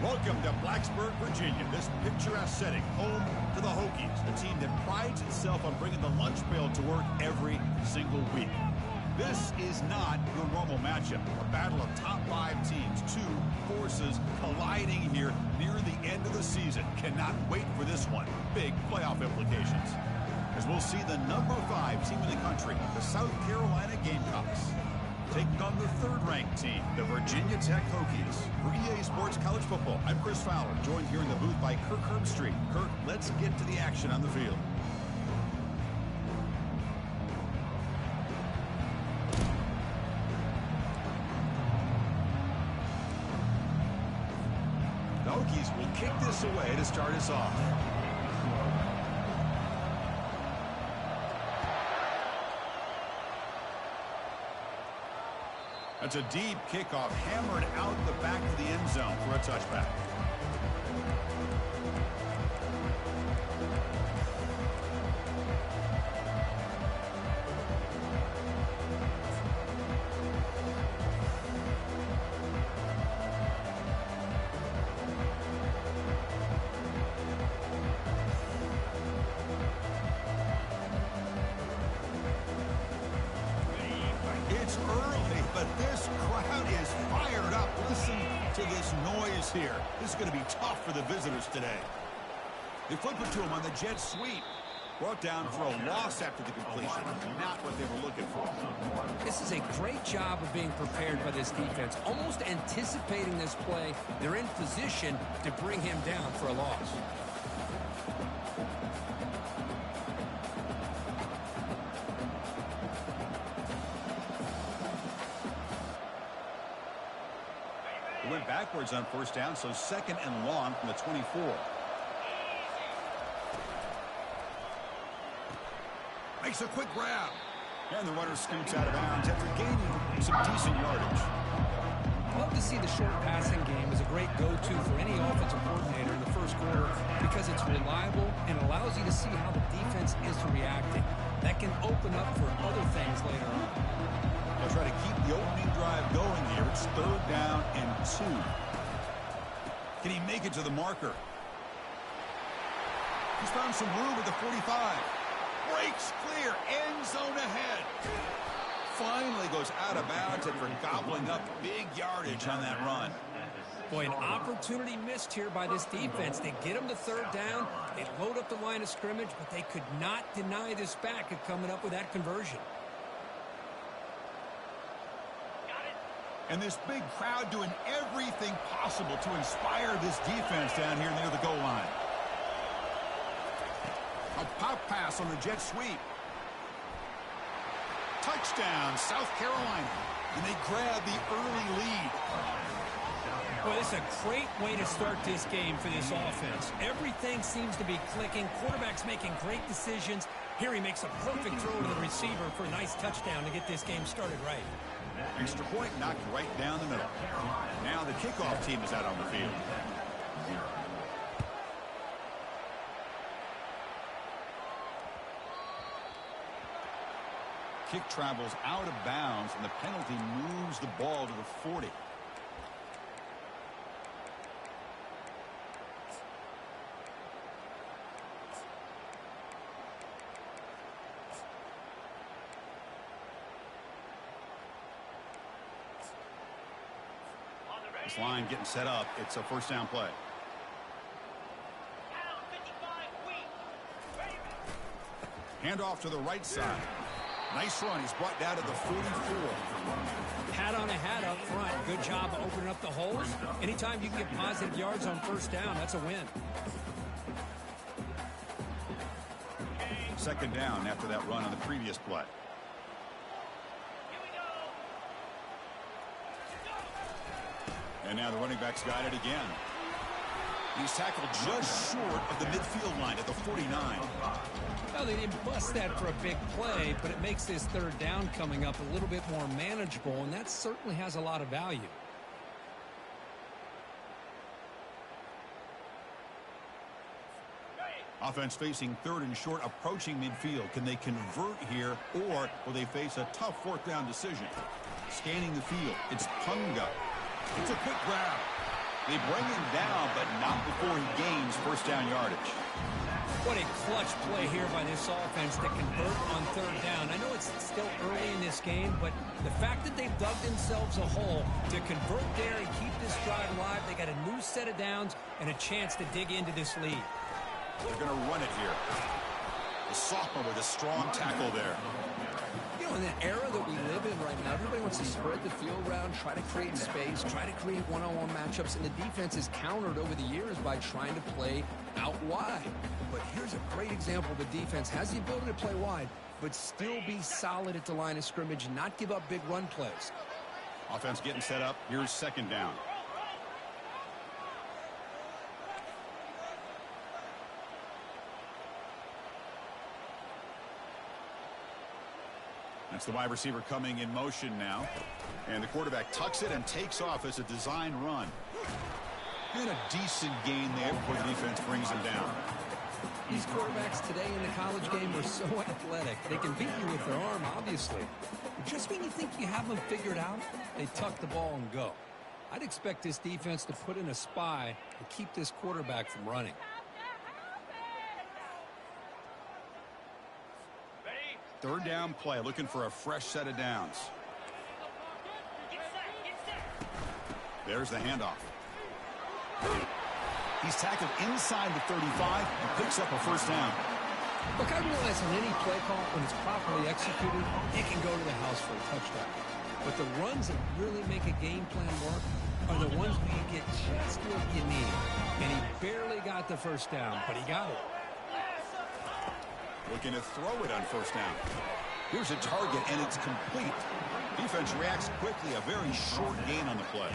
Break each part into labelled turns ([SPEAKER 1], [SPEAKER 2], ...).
[SPEAKER 1] Welcome to Blacksburg, Virginia, this picturesque setting, home to the Hokies, a team that prides itself on bringing the lunch pail to work every single week. This is not your normal matchup, a battle of top 5 teams, 2 forces colliding here near the end of the season. Cannot wait for this one. Big playoff implications. As we'll see the number 5 team in the country, the South Carolina Gamecocks, taking on the 3rd-ranked team, the Virginia Tech Hokies. For EA Sports College Football, I'm Chris Fowler, joined here in the booth by Kirk Herbstreit. Kirk, let's get to the action on the field. The Hokies will kick this away to start us off. That's a deep kickoff, hammered out the back of the end zone for a touchback. It's early, but this crowd is fired up. Listen to this noise here. This is going to be tough for the visitors today. They flip it to him on the jet sweep. Brought down for a loss after the completion. Not what they were looking for.
[SPEAKER 2] This is a great job of being prepared by this defense. Almost anticipating this play. They're in position to bring him down for a loss.
[SPEAKER 1] Went backwards on first down, so 2nd and long from the 24. Makes a quick grab. And the runner scoots out of bounds after gaining some decent yardage.
[SPEAKER 2] Love to see the short passing game as a great go-to for any offensive coordinator in the first quarter because it's reliable and allows you to see how the defense is reacting. That can open up for other things later on.
[SPEAKER 1] They'll try to keep the opening drive going here. It's 3rd down and 2. Can he make it to the marker? He's found some room at the 45. Breaks clear. End zone ahead. Finally goes out of bounds after gobbling up big yardage on that run.
[SPEAKER 2] Boy, an opportunity missed here by this defense. They get him to 3rd down. They load up the line of scrimmage, but they could not deny this back of coming up with that conversion.
[SPEAKER 1] And this big crowd doing everything possible to inspire this defense down here near the goal line. A pop pass on the jet sweep. Touchdown, South Carolina. And they grab the early lead.
[SPEAKER 2] Boy, this is a great way to start this game for this offense. Everything seems to be clicking. Quarterback's making great decisions. Here he makes a perfect throw to the receiver for a nice touchdown to get this game started right.
[SPEAKER 1] Extra point knocked right down the middle. Now the kickoff team is out on the field. Kick travels out of bounds, and the penalty moves the ball to the 40. This line getting set up. It's a 1st down play. Handoff to the right side. Nice run. He's brought down to the 44.
[SPEAKER 2] Hat on a hat up front. Good job of opening up the holes. Anytime you can get positive yards on 1st down, that's a win.
[SPEAKER 1] 2nd down after that run on the previous play. And now the running back's got it again. He's tackled just short of the midfield line at the 49.
[SPEAKER 2] Well, they didn't bust that for a big play, but it makes this 3rd down coming up a little bit more manageable, and that certainly has a lot of value.
[SPEAKER 1] Offense facing 3rd and short, approaching midfield. Can they convert here, or will they face a tough 4th down decision? Scanning the field, it's Punga. It's a quick grab. They bring him down, but not before he gains first down yardage.
[SPEAKER 2] What a clutch play here by this offense to convert on third down. I know it's still early in this game, but the fact that they've dug themselves a hole to convert there and keep this drive alive, they got a new set of downs and a chance to dig into this lead.
[SPEAKER 1] They're going to run it here. The sophomore with a strong tackle there.
[SPEAKER 3] You know, in the era that we live in right now, everybody wants to spread the field around, try to create space, try to create one-on-one matchups, and the defense is countered over the years by trying to play out wide. But here's a great example. The defense has the ability to play wide, but still be solid at the line of scrimmage and not give up big run plays.
[SPEAKER 1] Offense getting set up. Here's second down. That's the wide receiver coming in motion now. And the quarterback tucks it and takes off as a design run. And a decent gain there before the defense brings him down.
[SPEAKER 3] These quarterbacks today in the college game are so athletic. They can beat you with their arm, obviously. But just when you think you have them figured out, they tuck the ball and go. I'd expect this defense to put in a spy and keep this quarterback from running.
[SPEAKER 1] Third down play, looking for a fresh set of downs. There's the handoff. He's tackled inside the 35 and picks up a first down.
[SPEAKER 3] Look, I realize on any play call, when it's properly executed, it can go to the house for a touchdown. But the runs that really make a game plan work are the ones where you get just what you need. And he barely got the first down, but he got it.
[SPEAKER 1] Looking to throw it on first down. Here's a target, and it's complete. Defense reacts quickly. A very short gain on the play.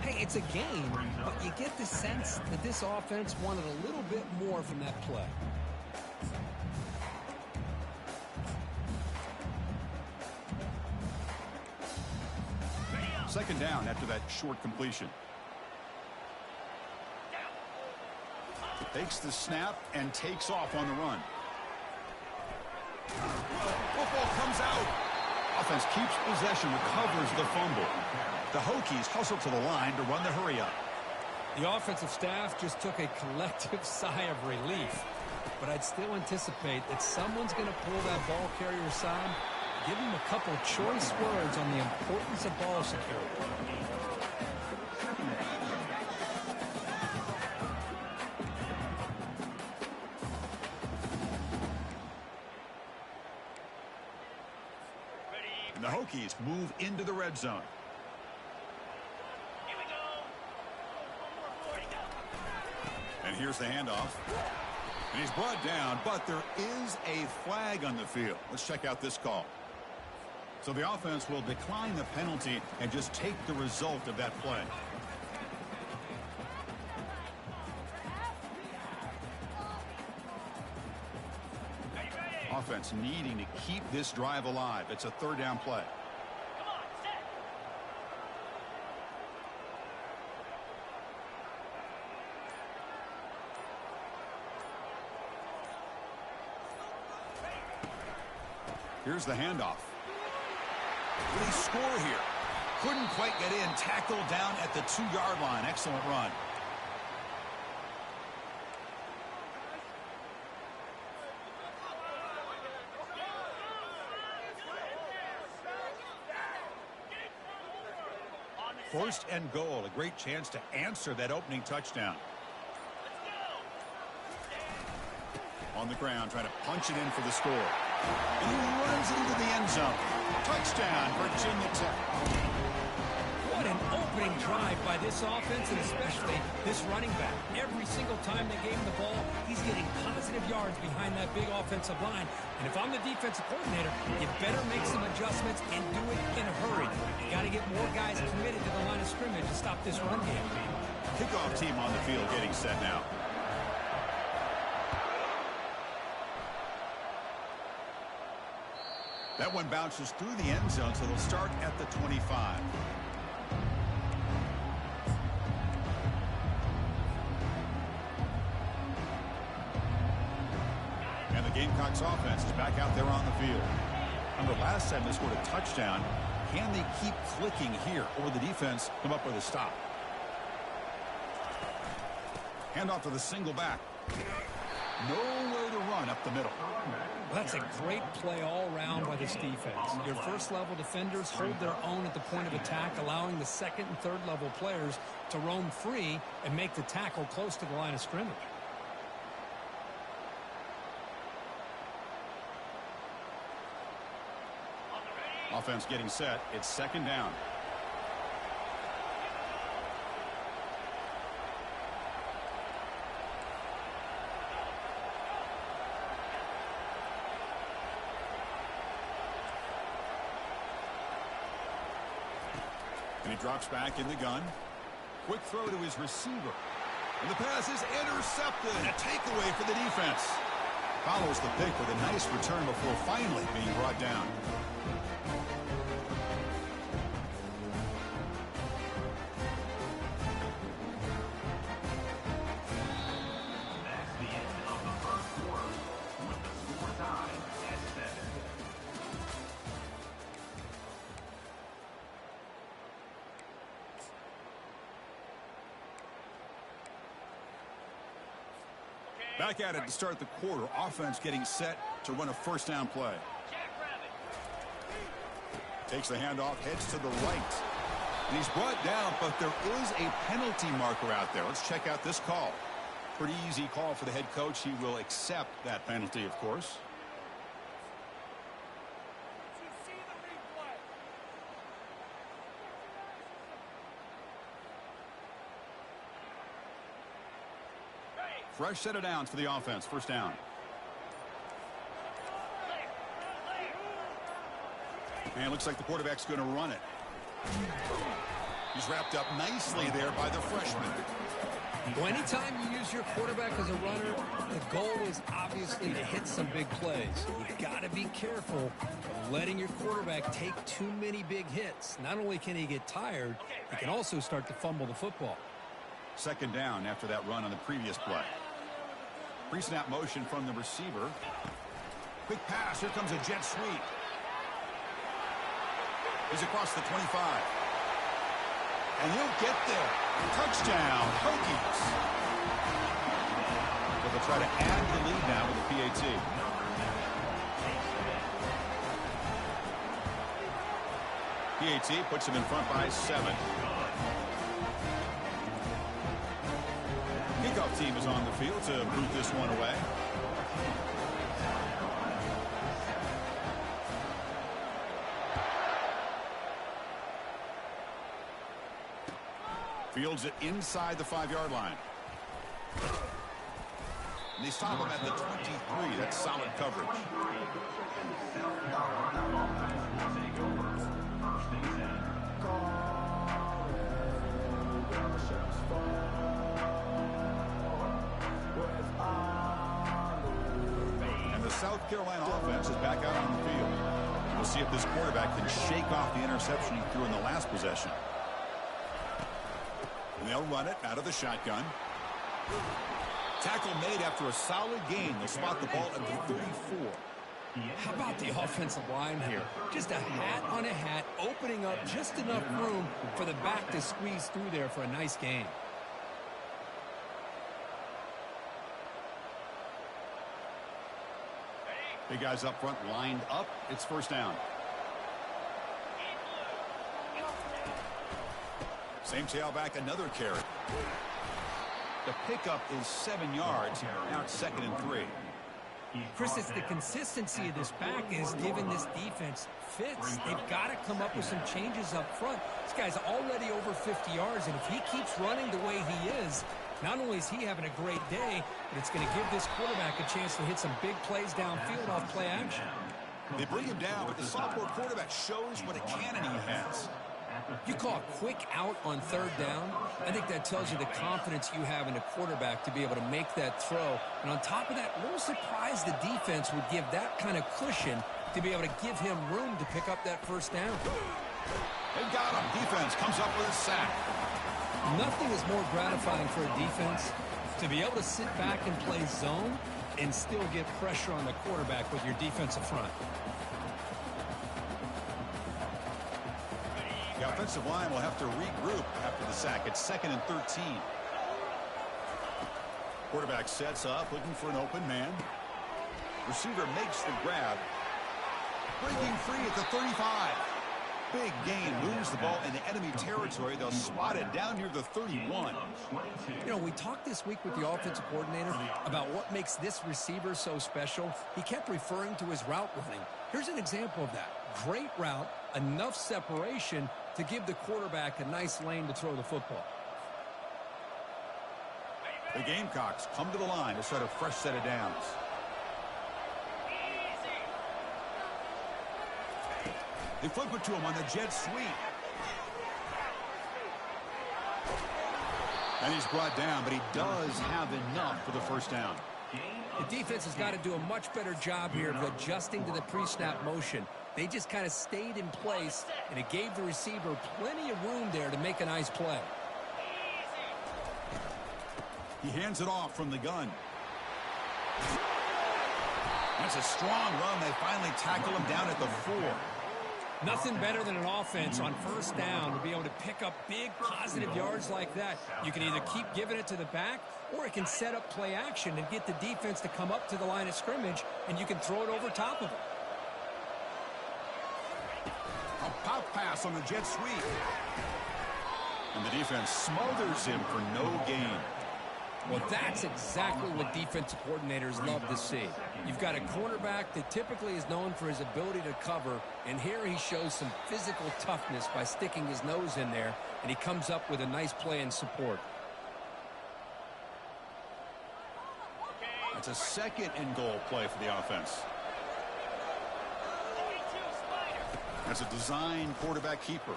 [SPEAKER 3] Hey, it's a game, but you get the sense that this offense wanted a little bit more from that play.
[SPEAKER 1] Second down after that short completion. Takes the snap and takes off on the run. Football comes out. Offense keeps possession, recovers the fumble. The Hokies hustle to the line to run the hurry up.
[SPEAKER 3] The offensive staff just took a collective sigh of relief. But I'd still anticipate that someone's going to pull that ball carrier aside, give him a couple choice words on the importance of ball security.
[SPEAKER 1] And the Hokies move into the red zone. And here's the handoff. And he's brought down, but there is a flag on the field. Let's check out this call. So the offense will decline the penalty and just take the result of that play. Offense needing to keep this drive alive. It's a third down play. Here's the handoff. Will he score here? Couldn't quite get in. Tackled down at the 2-yard line. Excellent run. First and goal. A great chance to answer that opening touchdown. On the ground, trying to punch it in for the score. And he runs into the end zone. Touchdown, Virginia Tech.
[SPEAKER 2] What an opening drive by this offense, and especially this running back. Every single time they gave him the ball, he's getting positive yards behind that big offensive line. And if I'm the defensive coordinator, you better make some adjustments and do it in a hurry. You got to get more guys committed to the line of scrimmage to stop this run game.
[SPEAKER 1] Kickoff team on the field getting set now. That one bounces through the end zone, so they'll start at the 25. And the Gamecocks offense is back out there on the field. Remember, last time they scored a touchdown. Can they keep clicking here, or will the defense come up with a stop? Hand off to the single back. Nowhere to run up the middle.
[SPEAKER 2] Well, that's a great play all around by this defense. Your first-level defenders hold their own at the point of attack, allowing the second and third-level players to roam free and make the tackle close to the line of scrimmage.
[SPEAKER 1] Offense getting set. It's second down. And he drops back in the gun. Quick throw to his receiver. And the pass is intercepted. A takeaway for the defense. Follows the pick with a nice return before finally being brought down. Back at it to start the quarter. Offense getting set to run a first down play. Takes the handoff, heads to the right. And he's brought down, but there is a penalty marker out there. Let's check out this call. Pretty easy call for the head coach. He will accept that penalty, of course. Fresh set of downs for the offense. First down. And it looks like the quarterback's going to run it. He's wrapped up nicely there by the freshman.
[SPEAKER 2] Well, anytime you use your quarterback as a runner, the goal is obviously to hit some big plays. You've got to be careful of letting your quarterback take too many big hits. Not only can he get tired, he can also start to fumble the football.
[SPEAKER 1] Second down after that run on the previous play. Pre-snap motion from the receiver. Quick pass. Here comes a jet sweep. He's across the 25. And he'll get there. Touchdown, Hokies. So they'll try to add the lead now with the PAT. PAT puts him in front by 7. Kickoff team is on the field to boot this one away. Fields it inside the 5-yard line. And they stop him at the 23. That's solid coverage. And the South Carolina offense is back out on the field. We'll see if this quarterback can shake off the interception he threw in the last possession. And they'll run it out of the shotgun. Tackle made after a solid gain. They'll spot the ball at the 34.
[SPEAKER 2] How about the offensive line here? Just a hat on a hat, opening up just enough room for the back to squeeze through there for a nice gain.
[SPEAKER 1] Big guys up front lined up. It's first down. Same tailback, another carry. The pickup is 7 yards. Now it's 2nd and 3.
[SPEAKER 2] Chris, it's the consistency of this back is giving this defense fits. They've got to come up with some changes up front. This guy's already over 50 yards, and if he keeps running the way he is, not only is he having a great day, but it's going to give this quarterback a chance to hit some big plays downfield off play action.
[SPEAKER 1] They bring him down, but the sophomore quarterback shows what a cannon he has.
[SPEAKER 2] You call a quick out on 3rd down. I think that tells you the confidence you have in a quarterback to be able to make that throw. And on top of that, a little surprised the defense would give that kind of cushion to be able to give him room to pick up that first down.
[SPEAKER 1] They got him. Defense comes up with a sack.
[SPEAKER 2] Nothing is more gratifying for a defense to be able to sit back and play zone and still get pressure on the quarterback with your defensive front.
[SPEAKER 1] The offensive line will have to regroup after the sack. It's 2nd and 13. Quarterback sets up, looking for an open man. Receiver makes the grab. Breaking free at the 35. Big gain, moves the ball into enemy territory. They'll spot it down near the 31.
[SPEAKER 3] You know, we talked this week with the offensive coordinator about what makes this receiver so special. He kept referring to his route running. Here's an example of that. Great route, enough separation to give the quarterback a nice lane to throw the football.
[SPEAKER 1] The Gamecocks come to the line to start a fresh set of downs. They flip it to him on the jet sweep. And he's brought down, but he does have enough for the first down.
[SPEAKER 3] The defense has got to do a much better job here of adjusting to the pre-snap motion. They just kind of stayed in place, and it gave the receiver plenty of room there to make a nice play.
[SPEAKER 1] He hands it off from the gun. That's a strong run. They finally tackle him down at the 4.
[SPEAKER 2] Nothing better than an offense on first down to be able to pick up big positive yards like that. You can either keep giving it to the back, or it can set up play action and get the defense to come up to the line of scrimmage, and you can throw it over top of them.
[SPEAKER 1] A pop pass on the jet sweep. And the defense smothers him for no gain.
[SPEAKER 3] Well, that's exactly what defensive coordinators love to see. You've got a cornerback that typically is known for his ability to cover, and here he shows some physical toughness by sticking his nose in there, and he comes up with a nice play in support.
[SPEAKER 1] That's a second and goal play for the offense. That's a design quarterback keeper.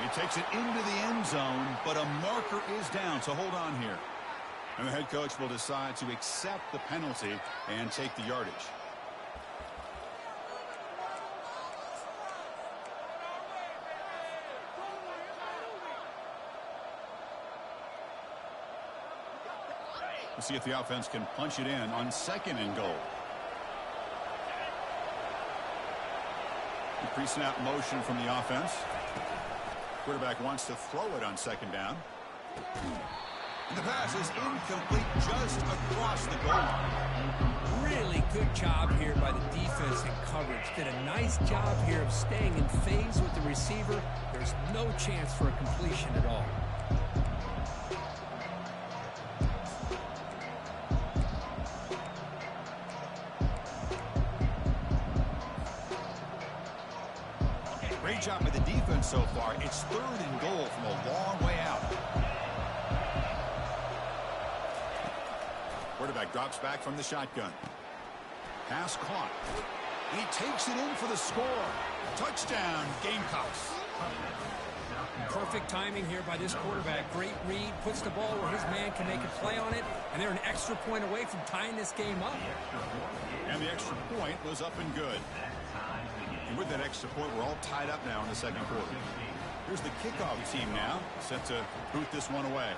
[SPEAKER 1] He takes it into the end zone, but a marker is down, so hold on here. And the head coach will decide to accept the penalty and take the yardage. We'll see if the offense can punch it in on second and goal. The pre-snap motion from the offense. Quarterback wants to throw it on second down. And the pass is incomplete just across the goal line.
[SPEAKER 3] Really good job here by the defense in coverage. Did a nice job here of staying in phase with the receiver. There's no chance for a completion at all.
[SPEAKER 1] Great job by the defense so far. It's third and goal from a long way out. Quarterback drops back from the shotgun. Pass caught. He takes it in for the score. Touchdown, Gamecocks.
[SPEAKER 2] Perfect timing here by this quarterback. Great read, puts the ball where his man can make a play on it, and they're an extra point away from tying this game up.
[SPEAKER 1] And the extra point was up and good. And with that extra point, we're all tied up now in the second quarter. Here's the kickoff team now, set to boot this one away.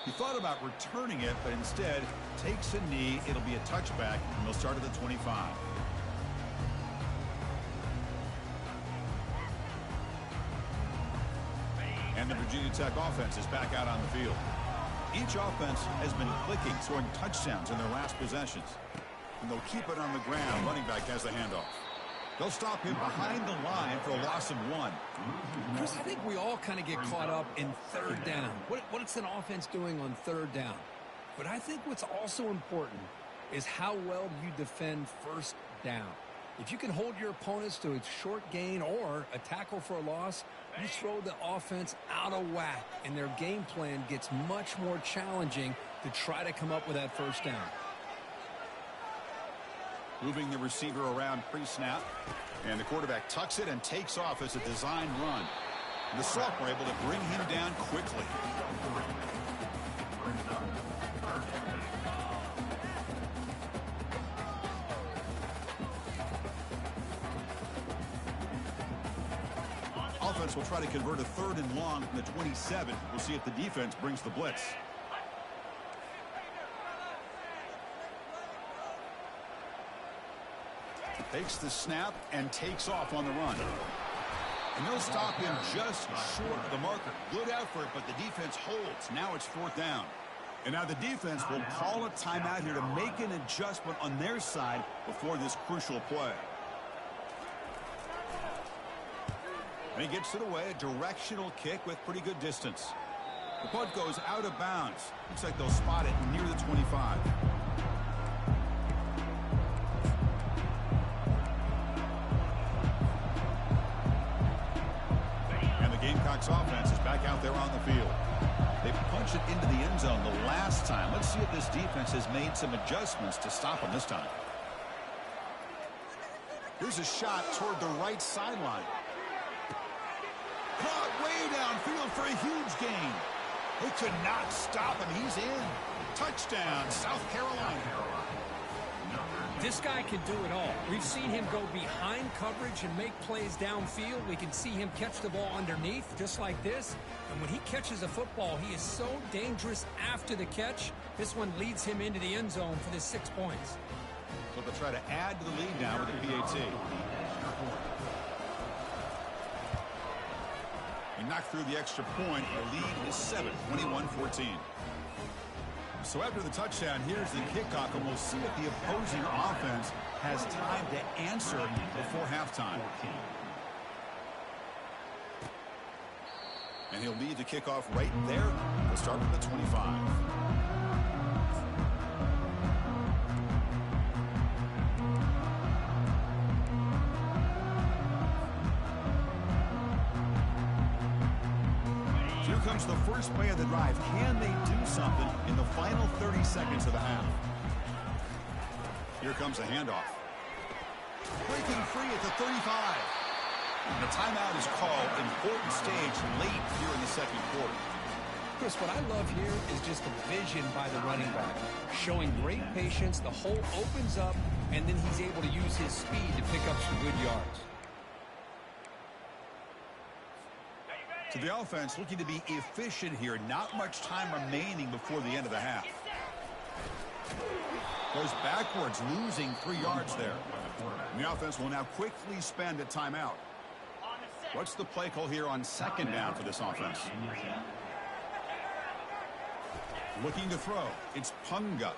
[SPEAKER 1] He thought about returning it, but instead takes a knee. It'll be a touchback, and they'll start at the 25. And the Virginia Tech offense is back out on the field. Each offense has been clicking, scoring touchdowns in their last possessions. And they'll keep it on the ground. Running back has the handoff. They'll stop him behind the line for a loss of 1.
[SPEAKER 3] Chris, I think we all kind of get caught up in third down. What's an offense doing on third down? But I think what's also important is how well you defend first down. If you can hold your opponents to a short gain or a tackle for a loss, you throw the offense out of whack, and their game plan gets much more challenging to try to come up with that first down.
[SPEAKER 1] Moving the receiver around pre-snap. And the quarterback tucks it and takes off as a design run. And the sophomore able to bring him down quickly. Offense will try to convert a third and long from the 27. We'll see if the defense brings the blitz. Takes the snap and takes off on the run. And they'll stop him just short of the marker. Good effort, but the defense holds. Now it's 4th down. And now the defense will call a timeout here to make an adjustment on their side before this crucial play. And he gets it away, a directional kick with pretty good distance. The punt goes out of bounds. Looks like they'll spot it near the 25. And the Gamecocks offense is back out there on the field. They punched it into the end zone the last time. Let's see if this defense has made some adjustments to stop them this time. Here's a shot toward the right sideline. Caught way downfield for a huge gain. They could not stop him. He's in. Touchdown, South Carolina.
[SPEAKER 2] This guy can do it all. We've seen him go behind coverage and make plays downfield. We can see him catch the ball underneath, just like this. And when he catches a football, he is so dangerous after the catch. This one leads him into the end zone for the 6 points.
[SPEAKER 1] So they'll try to add to the lead now with the PAT. He knocked through the extra point. The lead is 7, 21-14. So after the touchdown, here's the kickoff, and we'll see if the opposing offense has time to answer before halftime. And he'll lead the kickoff right there. We'll start with the 25. Here comes the first play of the drive. Can they do something in the final 30 seconds of the half? Here comes a handoff. Breaking free at the 35. And the timeout is called. Important stage late here in the second quarter.
[SPEAKER 2] Chris, what I love here is just the vision by the running back. Showing great patience. The hole opens up, and then he's able to use his speed to pick up some good yards.
[SPEAKER 1] So the offense looking to be efficient here. Not much time remaining before the end of the half. Goes backwards, losing 3 yards there. And the offense will now quickly spend a timeout. What's the play call here on 2nd down for this offense? Looking to throw. It's Punga.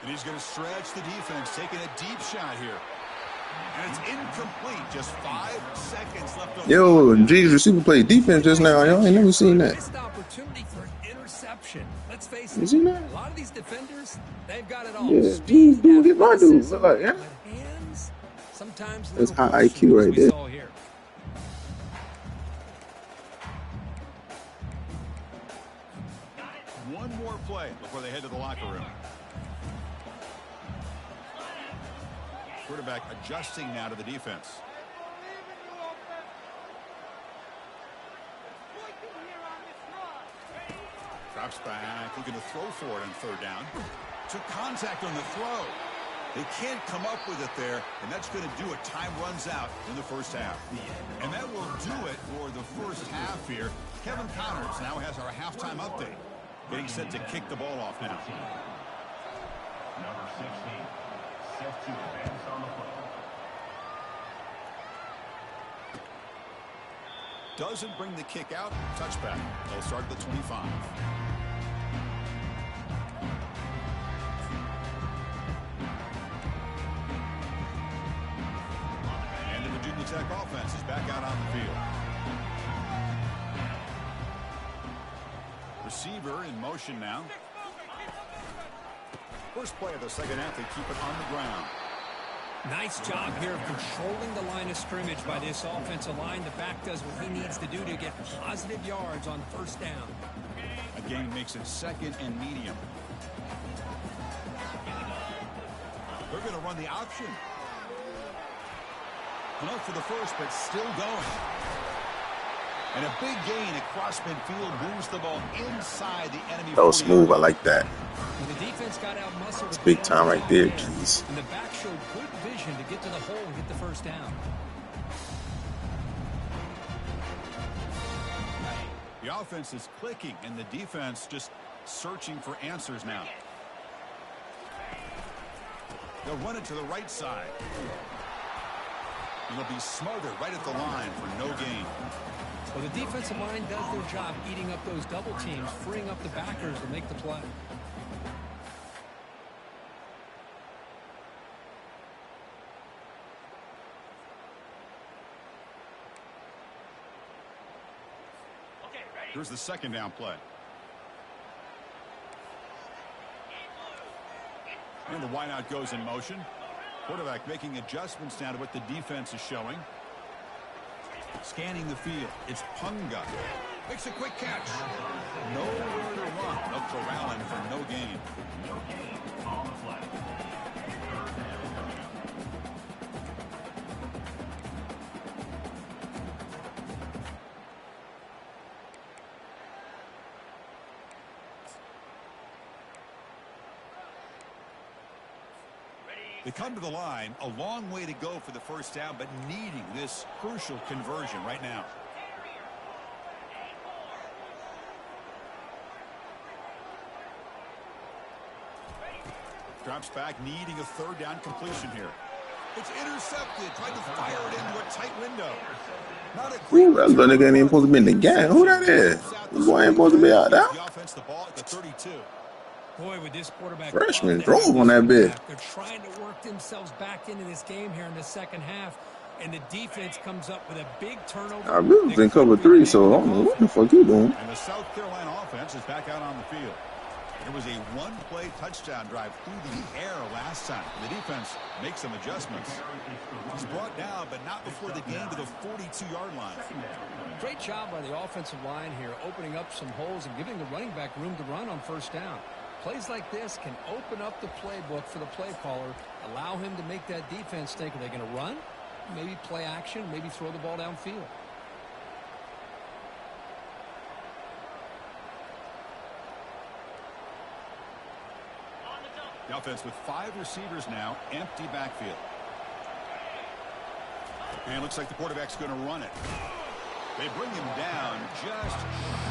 [SPEAKER 1] And he's going to stretch the defense, taking a deep shot here. And it's incomplete. Just 5 seconds left on.
[SPEAKER 4] Yo, G's receiver played defense just now. Y'all ain't never seen that.
[SPEAKER 2] Missed opportunity for an interception. Let's face
[SPEAKER 4] it. A
[SPEAKER 2] lot of these defenders, they've got it all.
[SPEAKER 4] Yeah, G's dude, get my dude. But like, yeah.
[SPEAKER 2] Hands, sometimes
[SPEAKER 4] that's high IQ right there.
[SPEAKER 1] One more play before they head to the locker room. Quarterback adjusting now to the defense. Drops back, looking to throw for it on 3rd down. Took contact on the throw. They can't come up with it there, and that's going to do it. Time runs out in the first half. And that will do it for the first half here. Kevin Connors now has our halftime update. Getting set to kick the ball off now.
[SPEAKER 5] Number 16, set to advance on the play.
[SPEAKER 1] Doesn't bring the kick out. Touchback. They'll start at the 25. And the Virginia Tech offense is back out on the field. Receiver in motion now. First play of the second half, they keep it on the ground.
[SPEAKER 2] Nice job here of controlling the line of scrimmage by this offensive line. The back does what he needs to do to get positive yards on 1st down.
[SPEAKER 1] Again, makes it 2nd and medium. They're going to run the option. Enough for the first, but still going. And a big gain across midfield moves the ball inside the enemy.
[SPEAKER 4] That was smooth. I like that.
[SPEAKER 2] And the defense got out muscled.
[SPEAKER 4] It's big time right there, jeez.
[SPEAKER 2] And the back showed good vision to get to the hole and get the 1st down.
[SPEAKER 1] The offense is clicking, and the defense just searching for answers now. They'll run it to the right side. And they'll be smothered right at the line for no gain.
[SPEAKER 2] Well, the defensive line does their job eating up those double teams, freeing up the backers to make the play.
[SPEAKER 1] Here's the second down play. And the wideout goes in motion. Quarterback making adjustments now to what the defense is showing. Scanning the field. It's Punga. Makes a quick catch. Nowhere to run. They'll corral him for no gain.
[SPEAKER 5] No gain on the play.
[SPEAKER 1] They come to the line, a long way to go for the first down, but needing this crucial conversion right now. Drops back, needing a third down completion here. It's intercepted. Tried to fire it into a tight window. Not a
[SPEAKER 4] Ooh, that little nigga ain't even supposed to be in the game. Who that is? This boy ain't supposed to be out there.
[SPEAKER 1] The offense, the ball at the 32.
[SPEAKER 2] Boy, with this quarterback,
[SPEAKER 4] Freshman drove on that bit.
[SPEAKER 2] They're trying to work themselves back into this game here in the second half, and the defense comes up with a big turnover.
[SPEAKER 4] I really been cover 3, so I don't know what the fuck you doing.
[SPEAKER 1] And the South Carolina offense is back out on the field. There was a one-play touchdown drive through the air last time. The defense makes some adjustments. He's brought down, but not before the gain to the 42-yard line.
[SPEAKER 2] Great job by the offensive line here, opening up some holes and giving the running back room to run on first down. Plays like this can open up the playbook for the play caller, allow him to make that defense think, are they going to run? Maybe play action, maybe throw the ball downfield.
[SPEAKER 1] The offense with 5 receivers now, empty backfield. And it looks like the quarterback's going to run it. They bring him down just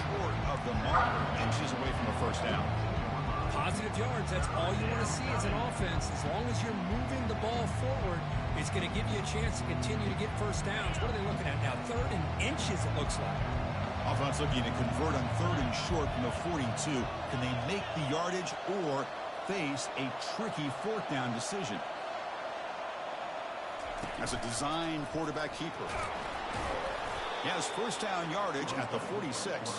[SPEAKER 1] short of the marker, inches away from a first down.
[SPEAKER 2] Positive yards, that's all you want to see as an offense. As long as you're moving the ball forward, it's going to give you a chance to continue to get first downs. What are they looking at now? 3rd and inches, it looks like.
[SPEAKER 1] Offense looking to convert on 3rd and short from the 42. Can they make the yardage or face a tricky 4th down decision? As a design quarterback keeper. He has first down yardage at the 46.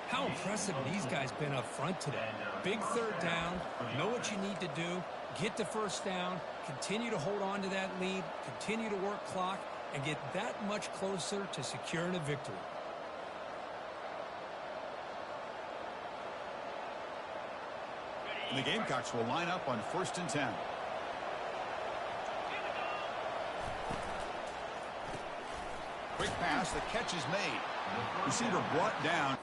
[SPEAKER 2] How impressive these guys been up front today. Big 3rd down, know what you need to do, get the first down, continue to hold on to that lead, continue to work clock, and get that much closer to securing a victory.
[SPEAKER 1] And the Gamecocks will line up on 1st and 10. Quick pass, the catch is made. Receiver brought down.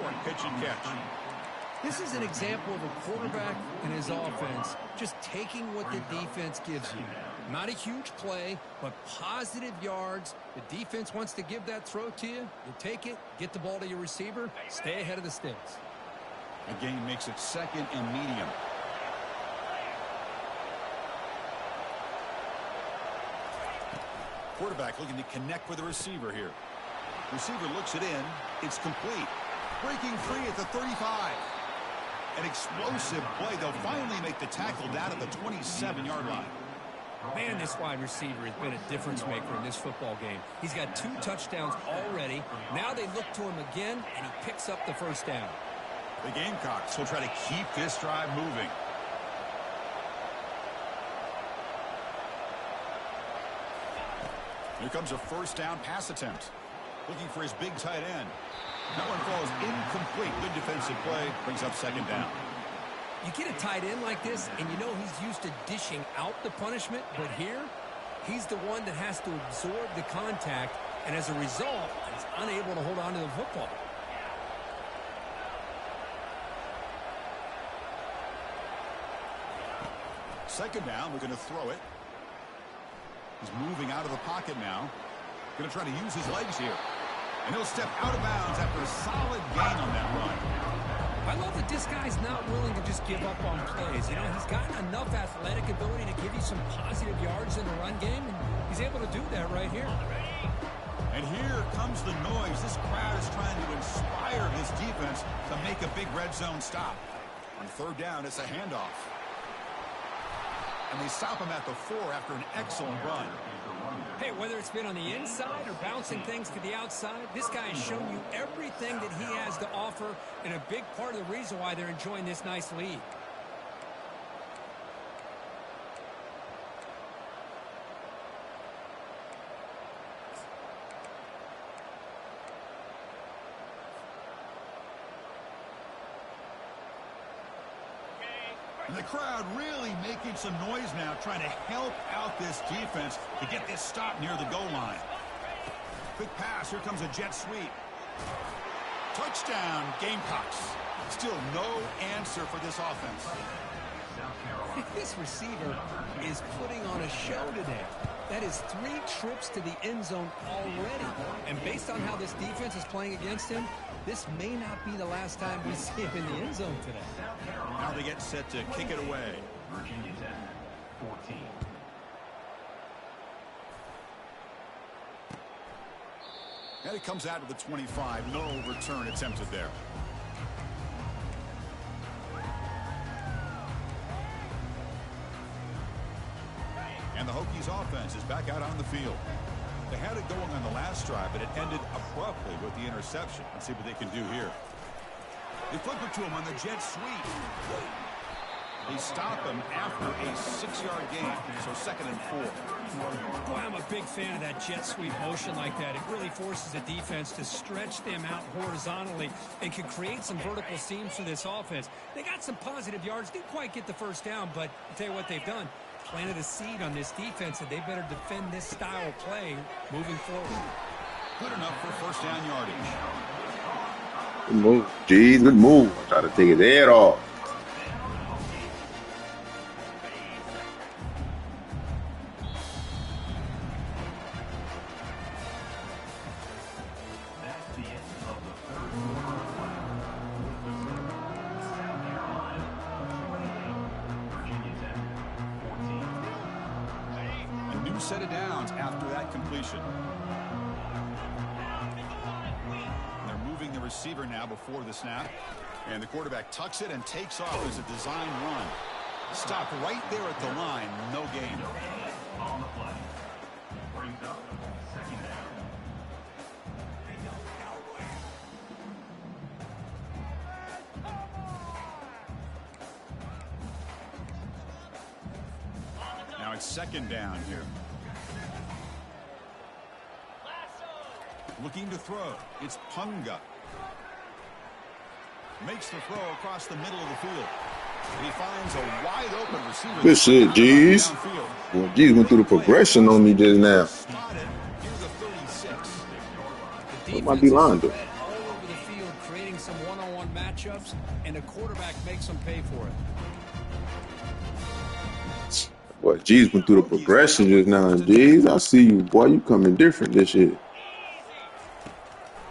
[SPEAKER 1] Short pitch and catch.
[SPEAKER 2] This is an example of a quarterback and his offense just taking what the defense gives you. Not a huge play, but positive yards. The defense wants to give that throw to you. You take it, get the ball to your receiver, stay ahead of the sticks.
[SPEAKER 1] The game makes it 2nd and medium. Quarterback looking to connect with the receiver here. Receiver looks it in. It's complete. Breaking free at the 35. An explosive play. They'll finally make the tackle down at the 27-yard line.
[SPEAKER 2] Man, this wide receiver has been a difference maker in this football game. He's got 2 touchdowns already. Now they look to him again, and he picks up the first down.
[SPEAKER 1] The Gamecocks will try to keep this drive moving. Here comes a first down pass attempt. Looking for his big tight end. That one falls incomplete. Good defensive play. Brings up second down.
[SPEAKER 2] You get a tight end like this, and you know he's used to dishing out the punishment, but here, he's the one that has to absorb the contact, and as a result, he's unable to hold on to the football.
[SPEAKER 1] Second down, we're going to throw it. He's moving out of the pocket now. Going to try to use his legs here. And he'll step out of bounds after a solid gain on that run.
[SPEAKER 2] I love that this guy's not willing to just give up on plays. You know, he's got enough athletic ability to give you some positive yards in the run game, and he's able to do that right here.
[SPEAKER 1] And here comes the noise. This crowd is trying to inspire this defense to make a big red zone stop. On third down, it's a handoff. And they stop him at the 4 after an excellent run.
[SPEAKER 2] Hey, whether it's been on the inside or bouncing things to the outside, this guy has shown you everything that he has to offer, and a big part of the reason why they're enjoying this nice lead.
[SPEAKER 1] And the crowd really making some noise now, trying to help out this defense to get this stop near the goal line. Quick pass. Here comes a jet sweep. Touchdown, Gamecocks. Still no answer for this offense.
[SPEAKER 2] This receiver is putting on a show today. That is 3 trips to the end zone already. And based on how this defense is playing against him, this may not be the last time we see him in the end zone today.
[SPEAKER 1] Now they get set to kick it away.
[SPEAKER 5] Virginia 10, 14.
[SPEAKER 1] And it comes out to the 25. No return attempted there. And the Hokies offense is back out on the field. They had it going on the last drive, but it ended abruptly with the interception. Let's see what they can do here. They flip it to him on the jet sweep. They stop him after a 6-yard gain, so 2nd and 4.
[SPEAKER 2] Boy, I'm a big fan of that jet sweep motion like that. It really forces the defense to stretch them out horizontally and can create some vertical seams for this offense. They got some positive yards, didn't quite get the first down, but I'll tell you what they've done. Planted a seed on this defense, and they better defend this style of play moving forward.
[SPEAKER 1] Good enough for first down yardage.
[SPEAKER 4] Good move. Jeez, good move. Try to take his head off.
[SPEAKER 5] That's the end of the third quarter. South Carolina 28, Virginia 10, 14.
[SPEAKER 1] A new set of downs after that completion. They're moving the receiver now before the snap. And the quarterback tucks it and takes off as a design run. Stopped right there at the line. No gain.
[SPEAKER 5] On the play. Brings up second down.
[SPEAKER 1] Now it's second down here. Looking to throw. It's Punga. Makes the throw across the middle of the field. And he finds a wide open receiver.
[SPEAKER 4] Good shit, G's. Well, G's went through the progression on me just now.
[SPEAKER 1] Spotted near the 36.
[SPEAKER 4] It might be lined up.
[SPEAKER 2] All over the field, creating some one-on-one matchups, and the quarterback makes them pay for it.
[SPEAKER 4] Boy, G's went through the progression just now. G's, I see you, boy. You coming different this year.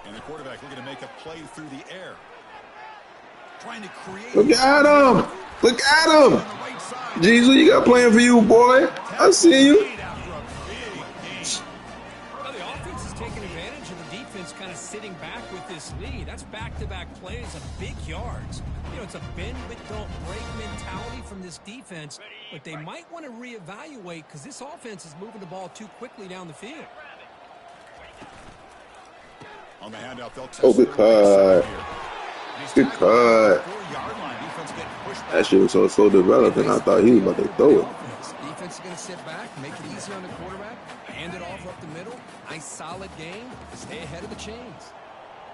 [SPEAKER 1] And the quarterback looking to make a play through the air. Trying to create.
[SPEAKER 4] Look at him. Look at him.
[SPEAKER 1] On the right side.
[SPEAKER 4] G's, what you got playing for you, boy? I see you.
[SPEAKER 1] After a big gain.
[SPEAKER 2] Well, the offense is taking advantage, and the defense kind kind of sitting back with this lead. That's back-to-back plays of big yards. You know, it's a bend but don't break mentality from this defense, but they might want to reevaluate because this offense is moving the ball too quickly down the field.
[SPEAKER 1] On the handoff, they'll test
[SPEAKER 4] Good cut. Good cut. That shit was so developing. I thought he was about to throw it.
[SPEAKER 3] Defense is going to sit back, make it easy on the quarterback, hand it off up the middle. Nice solid game to stay ahead of the chains.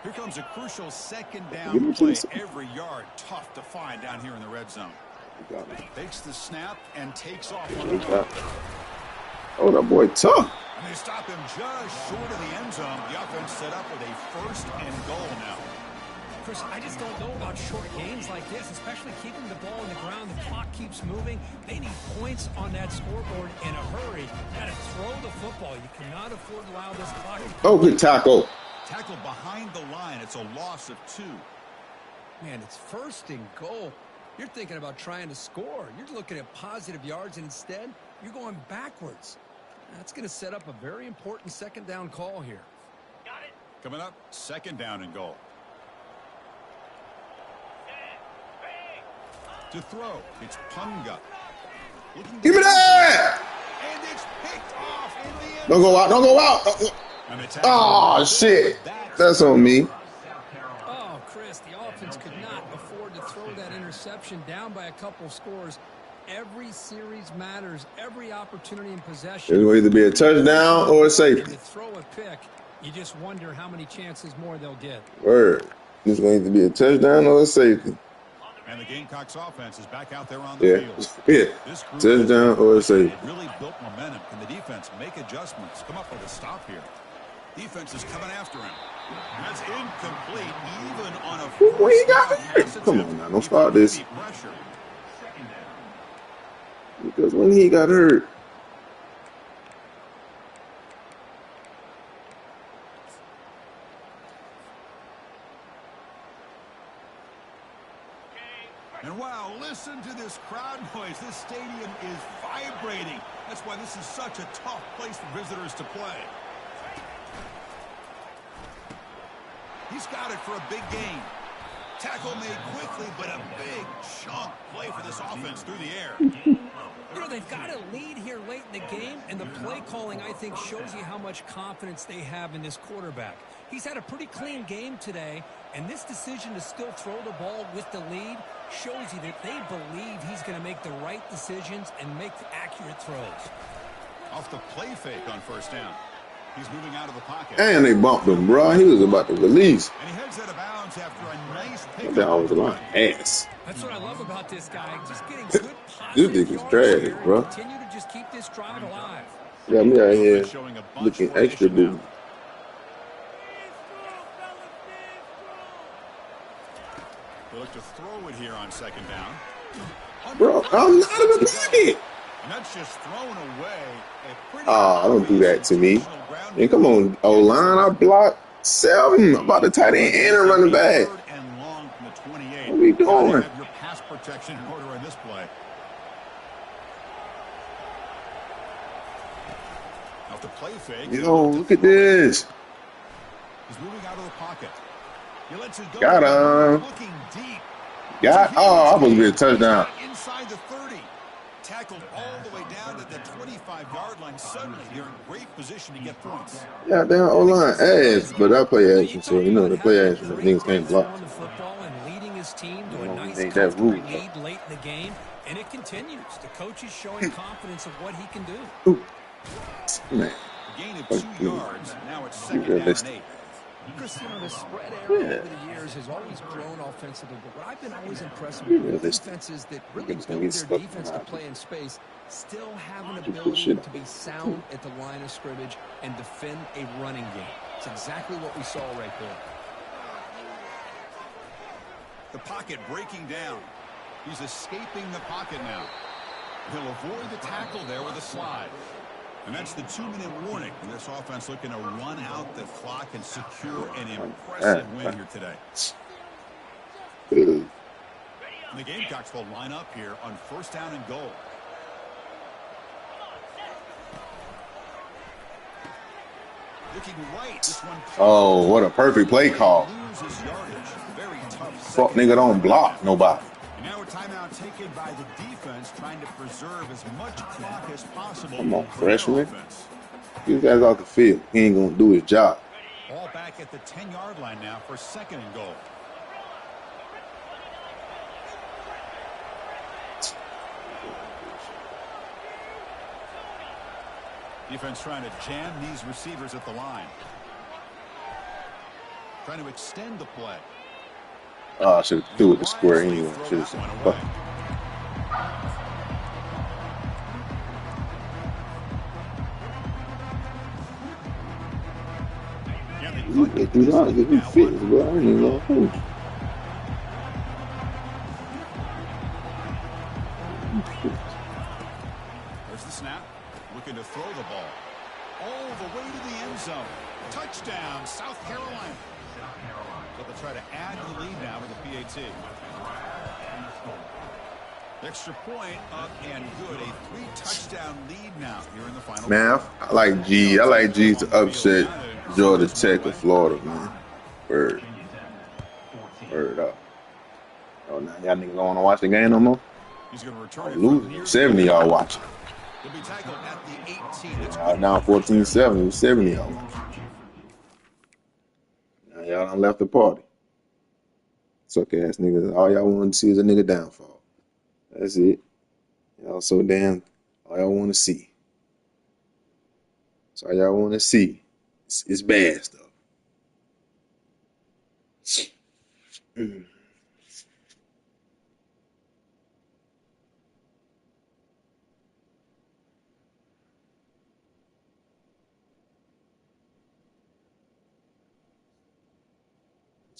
[SPEAKER 1] Here comes a crucial second down play. Every yard tough to find down here in the red zone. Takes the snap and takes off on the run.
[SPEAKER 4] Oh, that boy tough.
[SPEAKER 1] And they stop him just short of the end zone. The offense set up with a 1st and goal now.
[SPEAKER 2] Chris, I just don't know about short games like this, especially keeping the ball on the ground. The clock keeps moving. They need points on that scoreboard in a hurry. Got to throw the football. You cannot afford to allow this clock to keep
[SPEAKER 4] good tackle.
[SPEAKER 1] Tackle behind the line. It's a loss of 2.
[SPEAKER 3] Man, it's 1st and goal. You're thinking about trying to score. You're looking at positive yards, and instead, you're going backwards. That's going to set up a very important second down call here.
[SPEAKER 1] Got it. Coming up, 2nd down and goal. To throw, it's Punga.
[SPEAKER 4] Give me that!
[SPEAKER 1] And it's picked off in the end.
[SPEAKER 4] Don't go out. Don't go out. Oh, shit. That's on me.
[SPEAKER 2] Oh, Chris, the offense could not afford to throw that interception down by a couple scores. Every series matters. Every opportunity in possession.
[SPEAKER 4] It's going to either be a touchdown or a safety.
[SPEAKER 2] To throw a pick, you just wonder how many chances more they'll get.
[SPEAKER 4] Word. It's going to either be a touchdown or a safety.
[SPEAKER 1] And the Gamecocks offense is back out there on the field.
[SPEAKER 4] Yeah. Touchdown or a safety.
[SPEAKER 1] Really built momentum. Can the defense make adjustments? Come up with a stop here. Defense is coming after him. That's incomplete, even on a
[SPEAKER 4] What you got? Come on now, don't start this. Because when he got hurt.
[SPEAKER 1] And wow, listen to this crowd noise. This stadium is vibrating. That's why this is such a tough place for visitors to play. He's got it for a big gain. Tackle made quickly, but a big chunk play for this offense through the air.
[SPEAKER 2] You know, they've got a lead here late in the game, and the play calling, I think, shows you how much confidence they have in this quarterback. He's had a pretty clean game today, and this decision to still throw the ball with the lead shows you that they believe he's going to make the right decisions and make accurate throws.
[SPEAKER 1] Off the play fake on 1st down. He's moving out of the pocket.
[SPEAKER 4] And they bumped him, bro. He was about to release.
[SPEAKER 1] And he heads out of bounds after a nice pick.
[SPEAKER 4] That was my ass.
[SPEAKER 2] That's what I love about this guy. Just getting good
[SPEAKER 4] This
[SPEAKER 2] positive
[SPEAKER 4] nigga's
[SPEAKER 2] yards
[SPEAKER 4] trash,
[SPEAKER 2] here
[SPEAKER 4] bro.
[SPEAKER 2] and continue to just keep this drive alive.
[SPEAKER 4] Got me out here looking extra boo.
[SPEAKER 1] They look to throw it here on 2nd down.
[SPEAKER 4] Bro, I'm not in the pocket.
[SPEAKER 1] And that's just thrown away.
[SPEAKER 4] Don't do that to me. And come on, O-line, I blocked 7. I'm about to tight end and a running back. What are we doing?
[SPEAKER 1] Have your pass protection in order in this play. Off the play fake.
[SPEAKER 4] Yo, look at this.
[SPEAKER 1] He's moving out of the pocket. He lets it go.
[SPEAKER 4] Got him.
[SPEAKER 1] Looking deep.
[SPEAKER 4] I was be a touchdown.
[SPEAKER 1] Inside the 30. Tackled all the way down to the 25-yard line. Suddenly, they're in great position to get points.
[SPEAKER 4] Yeah, damn O-line ass, but I play action, so you know the play action, the niggas can't block.
[SPEAKER 2] Team to a nice
[SPEAKER 4] ain't that rude.
[SPEAKER 2] lead late in the game, and it continues. The coach is showing confidence of what he can do.
[SPEAKER 4] Ooh. Man.
[SPEAKER 1] A gain of 2 yards. Now it's 2nd down and 8.
[SPEAKER 3] Chris, you know, the spread area over the years has always grown offensively, but what I've been always impressed with defenses that really build their defense to play in space still have an ability to be sound at the line of scrimmage and defend a running game. It's exactly what we saw right there.
[SPEAKER 1] The pocket breaking down. He's escaping the pocket now. He'll avoid the tackle there with a slide. And that's the 2-minute warning. And this offense looking to run out the clock and secure an impressive win here today. And the Gamecocks will line up here on 1st down and goal. Looking right. This one.
[SPEAKER 4] Oh, what a perfect play call.
[SPEAKER 1] Loses yardage. Very tough.
[SPEAKER 4] Fuck nigga don't block nobody.
[SPEAKER 1] And now a timeout taken by the defense, trying to preserve as much clock as possible.
[SPEAKER 4] Come on,
[SPEAKER 1] for their
[SPEAKER 4] freshman.
[SPEAKER 1] offense.
[SPEAKER 4] Get guys off the field. He ain't gonna do his job.
[SPEAKER 1] Ball back at the 10-yard line now for 2nd and goal. Defense trying to jam these receivers at the line. Trying to extend the play.
[SPEAKER 4] Oh, I should have threw it the square anyway. Should have said, fuck. They do not get me fitness, bro. I ain't even gonna hold you.
[SPEAKER 1] There's the snap. Looking to throw the ball. All the way to the end zone. Touchdown, South Carolina. So they'll try to add to the lead now with the PAT. Extra point up and good. A 3-touchdown lead now here in the final.
[SPEAKER 4] Man, I like G. I like G to upset Georgia Tech or Florida, man. Word up. Oh, now y'all niggas don't want to watch the game no more?
[SPEAKER 1] He's going to return it.
[SPEAKER 4] Losing. 70 y'all watching.
[SPEAKER 1] He'll be tackled at the 18. It's
[SPEAKER 4] Now 14-7. 70 y'all watching. Now y'all done left the party. Suck ass niggas. All y'all want to see is a nigga downfall. That's it. Y'all so damn. All y'all want to see. That's all y'all want to see. It's bad stuff. It's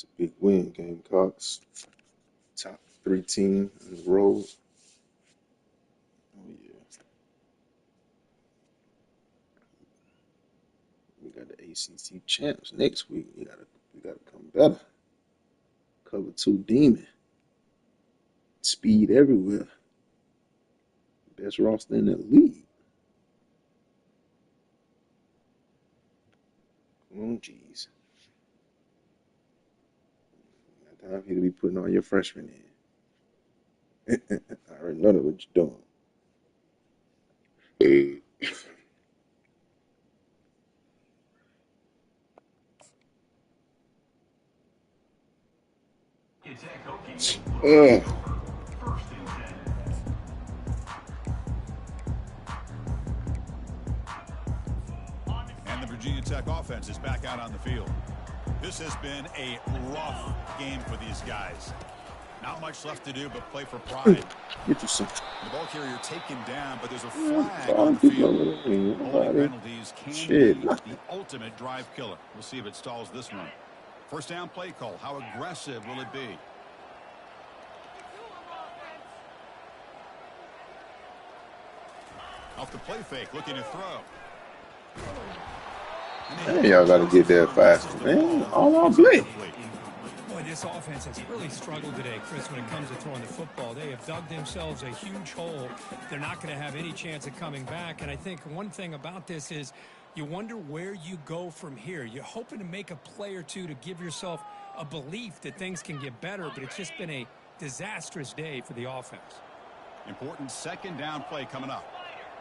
[SPEAKER 4] a big win, Gamecocks. Top 3 team in the road. Oh yeah. We got the ACC champs next week. We gotta come better. Cover 2 demon. Speed everywhere. Best roster in the league. Come on, jeez. Got time for you to be putting all your freshmen in. I already know that what you're doing.
[SPEAKER 1] And the Virginia Tech offense is back out on the field. This has been a rough game for these guys. Not much left to do but play for pride.
[SPEAKER 4] Get you some.
[SPEAKER 1] The ball carrier taken down, but there's a flag on the field. Holding penalties can be the ultimate drive killer. We'll see if it stalls this one. First down play call. How aggressive will it be? Off the play fake, looking to throw.
[SPEAKER 4] Man, y'all got to get there faster, man. All on blitz.
[SPEAKER 2] Boy, this offense has really struggled today, Chris, when it comes to throwing the football. They have dug themselves a huge hole. They're not going to have any chance of coming back. And I think one thing about this is you wonder where you go from here. You're hoping to make a play or two to give yourself a belief that things can get better, but it's just been a disastrous day for the offense.
[SPEAKER 1] Important second down play coming up.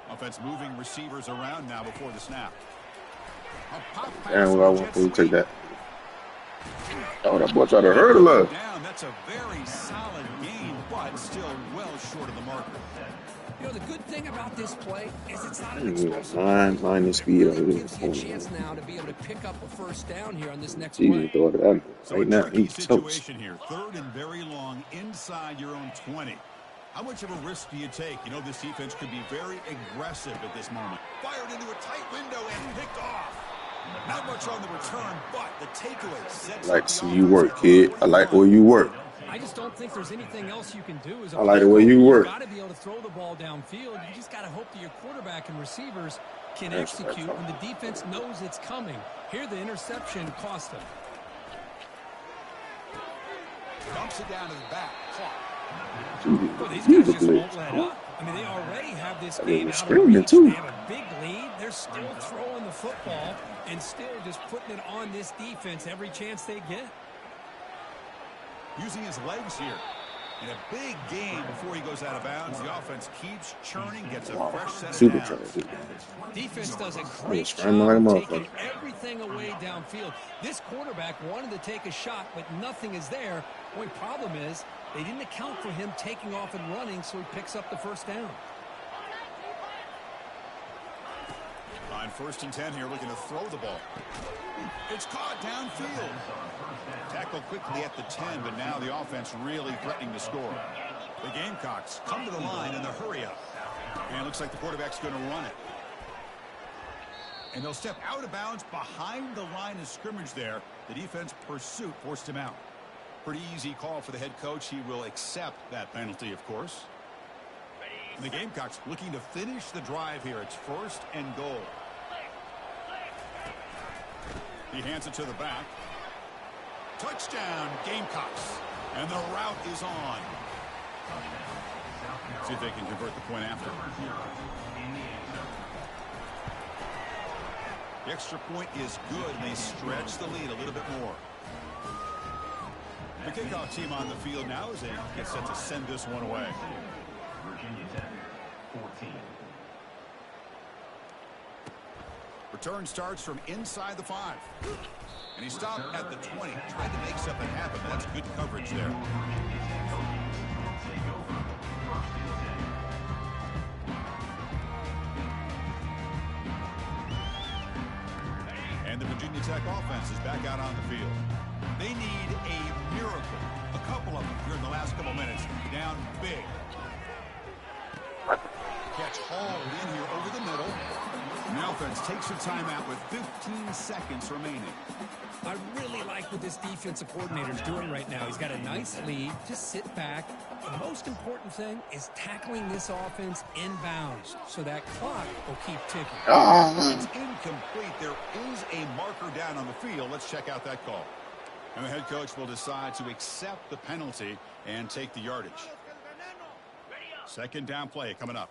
[SPEAKER 1] Offense moving receivers around now before the snap.
[SPEAKER 4] And what I want to take that. Oh, that boy tried to hurdle us.
[SPEAKER 1] That's a very solid game, but still well short of the marker.
[SPEAKER 3] You know, the good thing about this play is it's not an
[SPEAKER 4] explosive. Line the speed of it.
[SPEAKER 3] Gives you a chance now to be able to pick up a first down here on this next
[SPEAKER 4] play. Thought of that.
[SPEAKER 1] So right now, he's situation here. 3rd and very long inside your own 20. How much of a risk do you take? You know, this defense could be very aggressive at this moment. Fired into a tight window and picked off. Not much on the return, but the takeaway sets.
[SPEAKER 4] I like to see you work, kid. I like where you work.
[SPEAKER 2] I just don't think there's anything else you can do. As a
[SPEAKER 4] I like the way you work.
[SPEAKER 2] You got to be able to throw the ball downfield. You just got to hope that your quarterback and receivers can execute when the defense knows it's coming. Here, the interception cost them.
[SPEAKER 1] Dumps it down to the back. Clock.
[SPEAKER 2] Well, these guys
[SPEAKER 4] Music
[SPEAKER 2] just won't
[SPEAKER 4] glitch.
[SPEAKER 2] let up. I mean, they already have this
[SPEAKER 4] They
[SPEAKER 2] game
[SPEAKER 4] were
[SPEAKER 2] out of
[SPEAKER 4] screaming
[SPEAKER 2] reach.
[SPEAKER 4] too.
[SPEAKER 2] They have a big lead. They're still throwing the football and still just putting it on this defense every chance they get.
[SPEAKER 1] Using his legs here. In a big game before he goes out of bounds, the offense keeps churning, gets a fresh set of
[SPEAKER 4] Super
[SPEAKER 1] downs.
[SPEAKER 4] trash.
[SPEAKER 2] Defense does a
[SPEAKER 4] was
[SPEAKER 2] great
[SPEAKER 4] screaming
[SPEAKER 2] job
[SPEAKER 4] like a
[SPEAKER 2] of taking
[SPEAKER 4] motherfucker.
[SPEAKER 2] everything away downfield. This quarterback wanted to take a shot, but nothing is there. Only problem is they didn't account for him taking off and running, so he picks up the first down.
[SPEAKER 1] On 1st and 10 here, looking to throw the ball. It's caught downfield. Tackled quickly at the 10, but now the offense really threatening to score. The Gamecocks come to the line in the hurry up. And it looks like the quarterback's going to run it. And they'll step out of bounds behind the line of scrimmage there. The defense pursuit forced him out. Pretty easy call for the head coach. He will accept that penalty, of course. And the Gamecocks looking to finish the drive here. It's 1st and goal. He hands it to the back. Touchdown, Gamecocks. And the route is on. See if they can convert the point after. The extra point is good, and they stretch the lead a little bit more. The kickoff team on the field now as they get set to send this one away.
[SPEAKER 5] Virginia Tech, 14.
[SPEAKER 1] Return starts from inside the 5. And he stopped at the 20. Tried to make something happen. That's good coverage there. And the Virginia Tech offense is back out on the field. They need a miracle. A couple of them here in the last couple minutes. Down big. Catch hauled in here over the middle. And the offense takes a timeout with 15 seconds remaining.
[SPEAKER 2] I really like what this defensive coordinator is doing right now. He's got a nice lead. Just sit back. The most important thing is tackling this offense inbounds so that clock will keep ticking.
[SPEAKER 1] It's incomplete. There is a marker down on the field. Let's check out that call. And the head coach will decide to accept the penalty and take the yardage. 2nd down play coming up.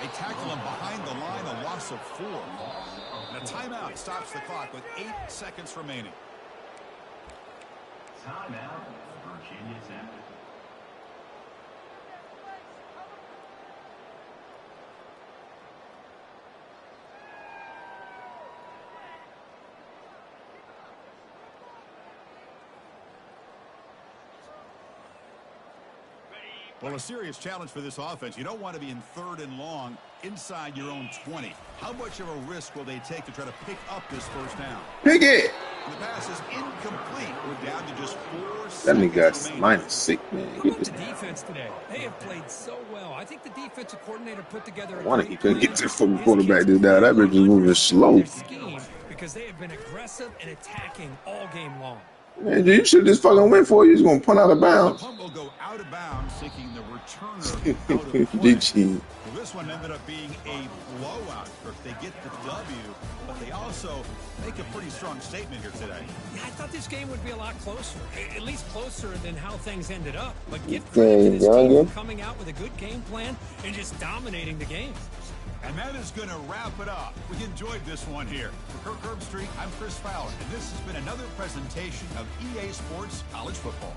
[SPEAKER 1] They tackle him behind the line, a loss of 4. And a timeout stops the clock with 8 seconds remaining.
[SPEAKER 5] Timeout, Virginia Tech.
[SPEAKER 1] Well, a serious challenge for this offense. You don't want to be in 3rd and long inside your own 20. How much of a risk will they take to try to pick up this first down?
[SPEAKER 4] Pick it.
[SPEAKER 1] The pass is incomplete. We're down to just 4
[SPEAKER 4] That
[SPEAKER 1] seconds
[SPEAKER 4] nigga's
[SPEAKER 1] remaining.
[SPEAKER 4] -6, man.
[SPEAKER 2] How
[SPEAKER 4] Get
[SPEAKER 2] about
[SPEAKER 4] this.
[SPEAKER 2] the defense today? They have played so well. I think the defensive coordinator put together a
[SPEAKER 4] Wonder
[SPEAKER 2] great
[SPEAKER 4] he couldn't
[SPEAKER 2] plan.
[SPEAKER 4] get to the fucking
[SPEAKER 2] His
[SPEAKER 4] quarterback
[SPEAKER 2] kids
[SPEAKER 4] dude down. That
[SPEAKER 2] really
[SPEAKER 4] bitch is moving
[SPEAKER 2] understand
[SPEAKER 4] slow.
[SPEAKER 2] their scheme because they have been aggressive and attacking all game long.
[SPEAKER 4] Man, dude, you should just fucking went for it. You was gonna punt out of
[SPEAKER 1] The
[SPEAKER 4] bounds.
[SPEAKER 1] punt will go out of bounds, seeking the returner out of play.
[SPEAKER 4] GG.
[SPEAKER 1] Well, this one ended up being a blowout. They get the W, but they also make a pretty strong statement here today.
[SPEAKER 2] Yeah, I thought this game would be a lot closer, at least closer than how things ended up. But give
[SPEAKER 4] Okay,
[SPEAKER 2] credit to this
[SPEAKER 4] y'all
[SPEAKER 2] team
[SPEAKER 4] good?
[SPEAKER 2] for coming out with a good game plan and just dominating the game.
[SPEAKER 1] And that is going to wrap it up. We enjoyed this one here. For Kirk Herbstreit, I'm Chris Fowler, and this has been another presentation of EA Sports College Football.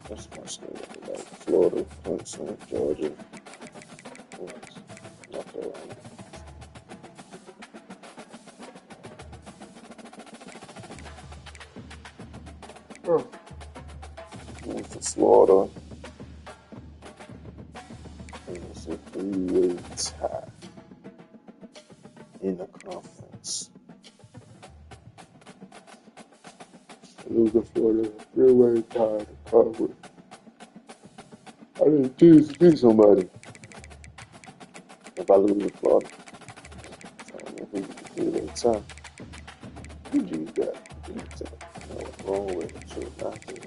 [SPEAKER 4] That's my state. Like Florida, Clemson, Georgia, North Carolina. Going for Florida. And it's a three-way tie in the conference. Losing Florida, three-way tie in the conference. I need G's to beat somebody. If I lose to Florida, I don't know who can do that time. Who G's got? What's wrong with it? Shit, not good.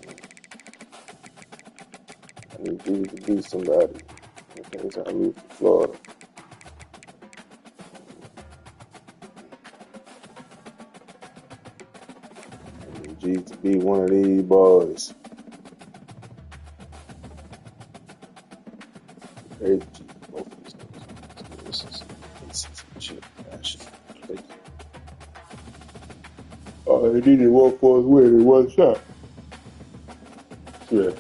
[SPEAKER 4] I need G's to beat somebody. In case I lose to Florida. I need G's to beat one of these boys. Crazy G, both of these niggas. This is shit. All they needed one force win in one shot. Yeah.